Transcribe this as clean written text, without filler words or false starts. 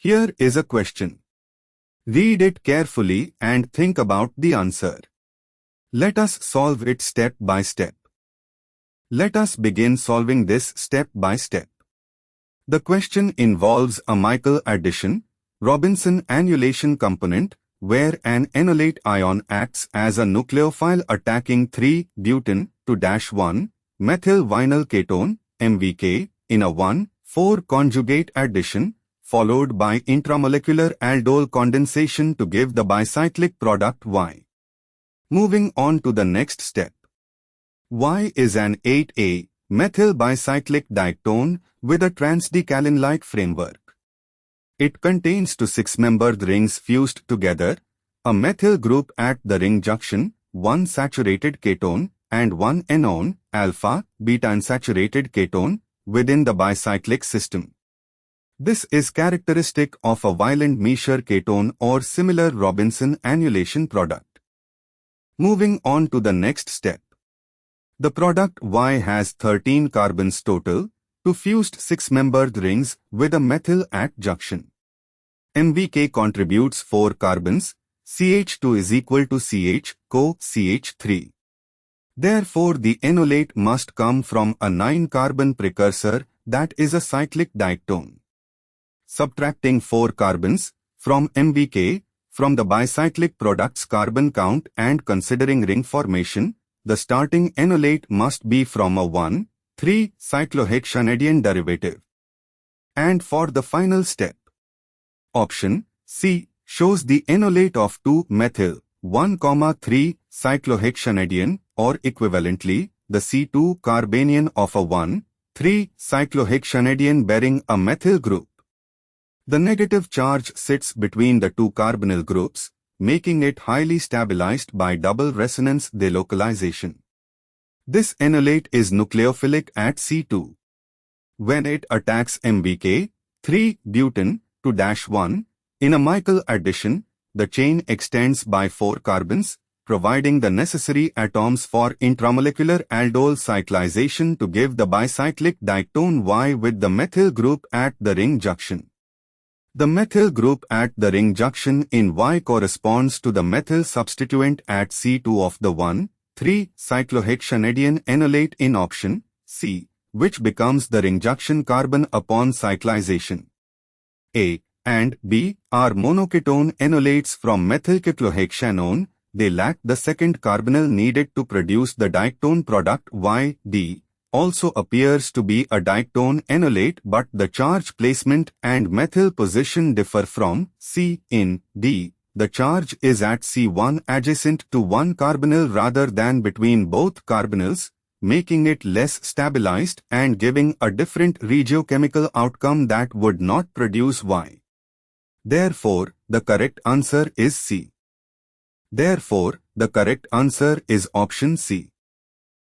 Here is a question. Read it carefully and think about the answer. Let us solve it step by step. Let us begin solving this step by step. The question involves a Michael addition, Robinson annulation component, where an enolate ion acts as a nucleophile attacking 3-butene-1 methyl vinyl ketone, MVK, in a 1,4 conjugate addition, followed by intramolecular aldol condensation to give the bicyclic product Y. Moving on to the next step. Y is an 8A methyl bicyclic diactone with a transdecalin-like framework. It contains two 6-membered rings fused together, a methyl group at the ring junction, one saturated ketone, and one enone, alpha, beta unsaturated ketone, within the bicyclic system. This is characteristic of a Wieland-Miescher ketone or similar Robinson annulation product. Moving on to the next step. The product Y has 13 carbons total, two fused 6-membered rings with a methyl at junction. MVK contributes 4 carbons, CH2 is equal to CH, CH3. Therefore, the enolate must come from a 9-carbon precursor that is a cyclic diactone. Subtracting 4 carbons from MVK from the bicyclic product's carbon count and considering ring formation, the starting enolate must be from a 1,3-cyclohexanediene derivative. And for the final step, option C shows the enolate of 2-methyl-1,3-cyclohexanediene or equivalently, the C2-carbanion of a 1,3-cyclohexanediene bearing a methyl group. The negative charge sits between the two carbonyl groups, making it highly stabilized by double resonance delocalization. This enolate is nucleophilic at C2. When it attacks MVK, 3-butene-1, in a Michael addition, the chain extends by 4 carbons, providing the necessary atoms for intramolecular aldol cyclization to give the bicyclic diactone Y with the methyl group at the ring junction. The methyl group at the ring junction in Y corresponds to the methyl substituent at C2 of the 1,3-cyclohexanediene enolate in option C, which becomes the ring junction carbon upon cyclization. A and B are monoketone enolates from methylcyclohexanone. They lack the second carbonyl needed to produce the diactone product Y. D also appears to be a diactone enolate, but the charge placement and methyl position differ from C. In D, the charge is at C1 adjacent to one carbonyl rather than between both carbonyls, making it less stabilized and giving a different regiochemical outcome that would not produce Y. Therefore, the correct answer is C. Therefore, the correct answer is option C.